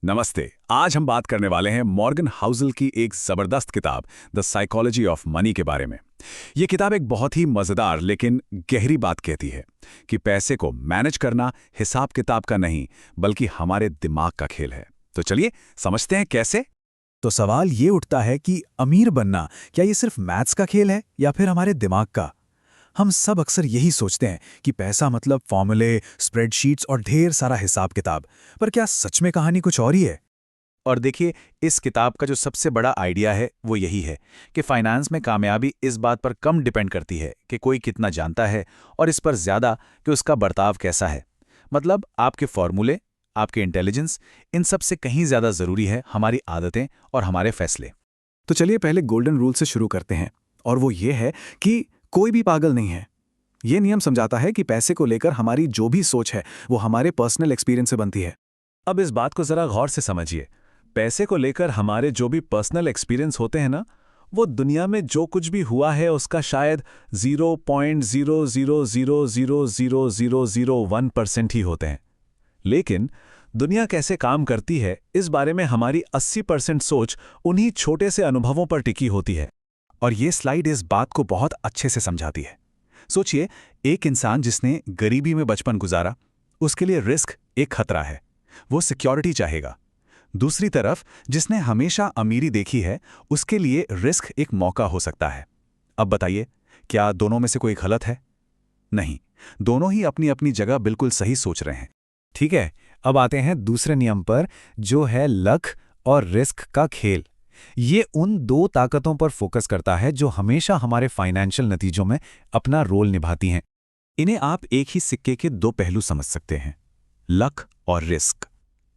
नमस्ते। आज हम बात करने वाले हैं मॉर्गन हाउसल की एक जबरदस्त किताब द साइकोलॉजी ऑफ मनी के बारे में। ये किताब एक बहुत ही मजेदार लेकिन गहरी बात कहती है कि पैसे को मैनेज करना हिसाब किताब का नहीं बल्कि हमारे दिमाग का खेल है। तो चलिए समझते हैं कैसे। तो सवाल ये उठता है कि अमीर बनना क्या ये सिर्फ मैथ्स का खेल है या फिर हमारे दिमाग का। हम सब अक्सर यही सोचते हैं कि पैसा मतलब फॉर्मूले, स्प्रेडशीट्स और ढेर सारा हिसाब किताब। पर क्या सच में कहानी कुछ और ही है? और देखिए, इस किताब का जो सबसे बड़ा आइडिया है वो यही है कि फाइनेंस में कामयाबी इस बात पर कम डिपेंड करती है कि कोई कितना जानता है और इस पर ज़्यादा कि उसका बर्ताव कैसा है। मतलब आपके फॉर्मूले, आपके इंटेलिजेंस, इन सब से कहीं ज़्यादा ज़रूरी है हमारी आदतें और हमारे फैसले। तो चलिए पहले गोल्डन रूल से शुरू करते हैं, और वो ये है कि कोई भी पागल नहीं है। ये नियम समझाता है कि पैसे को लेकर हमारी जो भी सोच है वो हमारे पर्सनल एक्सपीरियंस से बनती है। अब इस बात को जरा गौर से समझिए। पैसे को लेकर हमारे जो भी पर्सनल एक्सपीरियंस होते हैं ना, वो दुनिया में जो कुछ भी हुआ है उसका शायद 0.00000001% ही होते हैं। लेकिन दुनिया कैसे काम करती है इस बारे में हमारी 80% सोच उन्हीं छोटे से अनुभवों पर टिकी होती है। और ये स्लाइड इस बात को बहुत अच्छे से समझाती है। सोचिए, एक इंसान जिसने गरीबी में बचपन गुजारा, उसके लिए रिस्क एक खतरा है, वो सिक्योरिटी चाहेगा। दूसरी तरफ जिसने हमेशा अमीरी देखी है, उसके लिए रिस्क एक मौका हो सकता है। अब बताइए, क्या दोनों में से कोई गलत है? नहीं, दोनों ही अपनी अपनी जगह बिल्कुल सही सोच रहे हैं। ठीक है, अब आते हैं दूसरे नियम पर, जो है लक और रिस्क का खेल। ये उन दो ताकतों पर फोकस करता है जो हमेशा हमारे फाइनेंशियल नतीजों में अपना रोल निभाती हैं। इन्हें आप एक ही सिक्के के दो पहलू समझ सकते हैं, लक और रिस्क।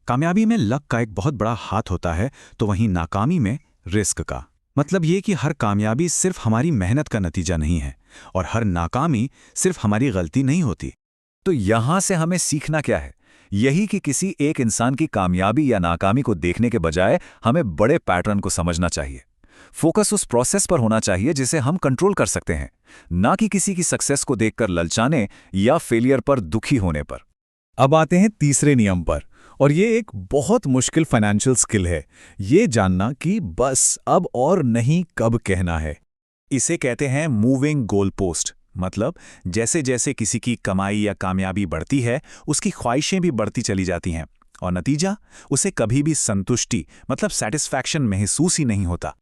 कामयाबी में लक का एक बहुत बड़ा हाथ होता है, तो वहीं नाकामी में रिस्क का। मतलब ये कि हर कामयाबी सिर्फ हमारी मेहनत का नतीजा नहीं है और हर नाकामी सिर्फ हमारी गलती नहीं होती। तो यहां से हमें सीखना क्या है? यही कि किसी एक इंसान की कामयाबी या नाकामी को देखने के बजाय हमें बड़े पैटर्न को समझना चाहिए। फोकस उस प्रोसेस पर होना चाहिए जिसे हम कंट्रोल कर सकते हैं, ना कि किसी की सक्सेस को देखकर ललचाने या फेलियर पर दुखी होने पर। अब आते हैं तीसरे नियम पर, और ये एक बहुत मुश्किल फाइनेंशियल स्किल है, ये जानना कि बस अब और नहीं कब कहना है। इसे कहते हैं मूविंग गोल पोस्ट। मतलब जैसे जैसे किसी की कमाई या कामयाबी बढ़ती है, उसकी ख्वाहिशें भी बढ़ती चली जाती हैं और नतीजा, उसे कभी भी संतुष्टि मतलब सेटिस्फैक्शन महसूस ही नहीं होता।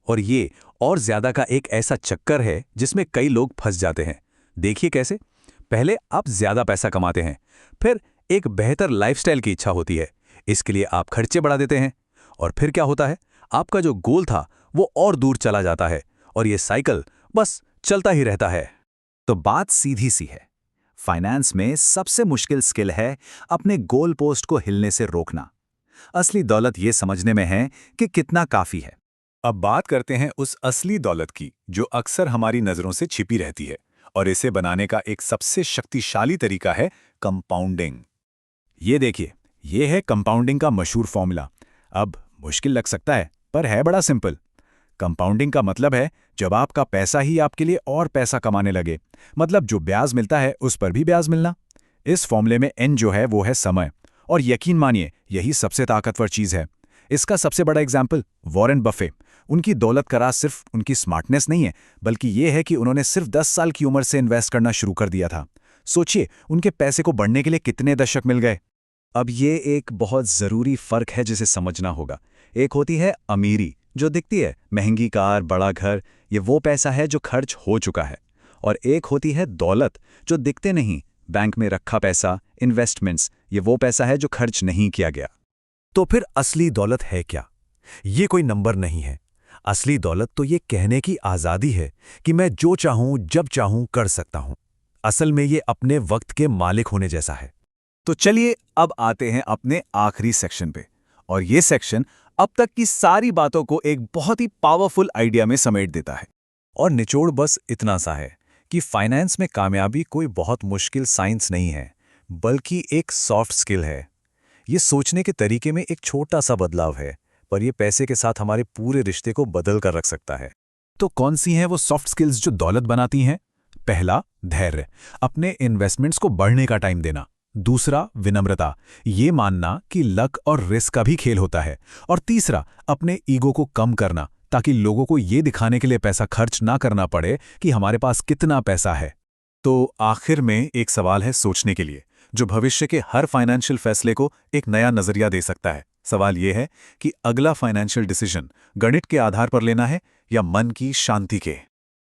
और ये और ज्यादा का एक ऐसा चक्कर है जिसमें कई लोग फंस जाते हैं। देखिए कैसे। पहले आप ज्यादा पैसा कमाते हैं, फिर एक बेहतर लाइफस्टाइल की इच्छा होती है, इसके लिए आप खर्चे बढ़ा देते हैं, और फिर क्या होता है, आपका जो गोल था वो और दूर चला जाता है और ये साइकिल बस चलता ही रहता है। तो बात सीधी सी है, फाइनेंस में सबसे मुश्किल स्किल है अपने गोल पोस्ट को हिलने से रोकना। असली दौलत ये समझने में है कि कितना काफी है। अब बात करते हैं उस असली दौलत की जो अक्सर हमारी नजरों से छिपी रहती है, और इसे बनाने का एक सबसे शक्तिशाली तरीका है कंपाउंडिंग। ये देखिए, ये है कंपाउंडिंग का मशहूर फॉर्मूला। अब मुश्किल लग सकता है, पर है बड़ा सिंपल। कंपाउंडिंग का मतलब है जब आपका पैसा ही आपके लिए और पैसा कमाने लगे, मतलब जो ब्याज मिलता है उस पर भी ब्याज मिलना। इस फॉर्मूले में एन जो है वो है समय, और यकीन मानिए यही सबसे ताकतवर चीज है। इसका सबसे बड़ा एग्जाम्पल वॉरेन बफे। उनकी दौलत का राज सिर्फ उनकी स्मार्टनेस नहीं है, बल्कि ये है कि उन्होंने सिर्फ 10 साल की उम्र से इन्वेस्ट करना शुरू कर दिया था। सोचिए, उनके पैसे को बढ़ने के लिए कितने दशक मिल गए। अब ये एक बहुत जरूरी फर्क है जिसे समझना होगा। एक होती है अमीरी, जो दिखती है, महंगी कार, बड़ा घर, ये वो पैसा है जो खर्च हो चुका है। और एक होती है दौलत, जो दिखते नहीं, बैंक में रखा पैसा, इन्वेस्टमेंट्स, ये वो पैसा है जो खर्च नहीं किया गया। तो फिर असली दौलत है क्या? ये कोई नंबर नहीं है। असली दौलत तो ये कहने की आज़ादी है कि मैं जो चाहूं जब चाहूं कर सकता हूं। असल में ये अपने वक्त के मालिक होने जैसा है। तो चलिए अब आते हैं अपने आखिरी सेक्शन पे, और ये सेक्शन अब तक की सारी बातों को एक बहुत ही पावरफुल आइडिया में समेट देता है। और निचोड़ बस इतना सा है कि फाइनेंस में कामयाबी कोई बहुत मुश्किल साइंस नहीं है, बल्कि एक सॉफ्ट स्किल है। ये सोचने के तरीके में एक छोटा सा बदलाव है, पर यह पैसे के साथ हमारे पूरे रिश्ते को बदल कर रख सकता है। तो कौन सी हैं वो सॉफ्ट स्किल्स जो दौलत बनाती हैं? पहला, धैर्य। अपने इन्वेस्टमेंट्स को बढ़ने का टाइम देना। दूसरा विनम्रता, ये मानना कि लक और रिस्क का भी खेल होता है। और तीसरा अपने ईगो को कम करना, ताकि लोगों को ये दिखाने के लिए पैसा खर्च ना करना पड़े कि हमारे पास कितना पैसा है। तो आखिर में एक सवाल है सोचने के लिए, जो भविष्य के हर फाइनेंशियल फैसले को एक नया नजरिया दे सकता है। सवाल यह है कि अगला फाइनेंशियल डिसीजन गणित के आधार पर लेना है या मन की शांति के।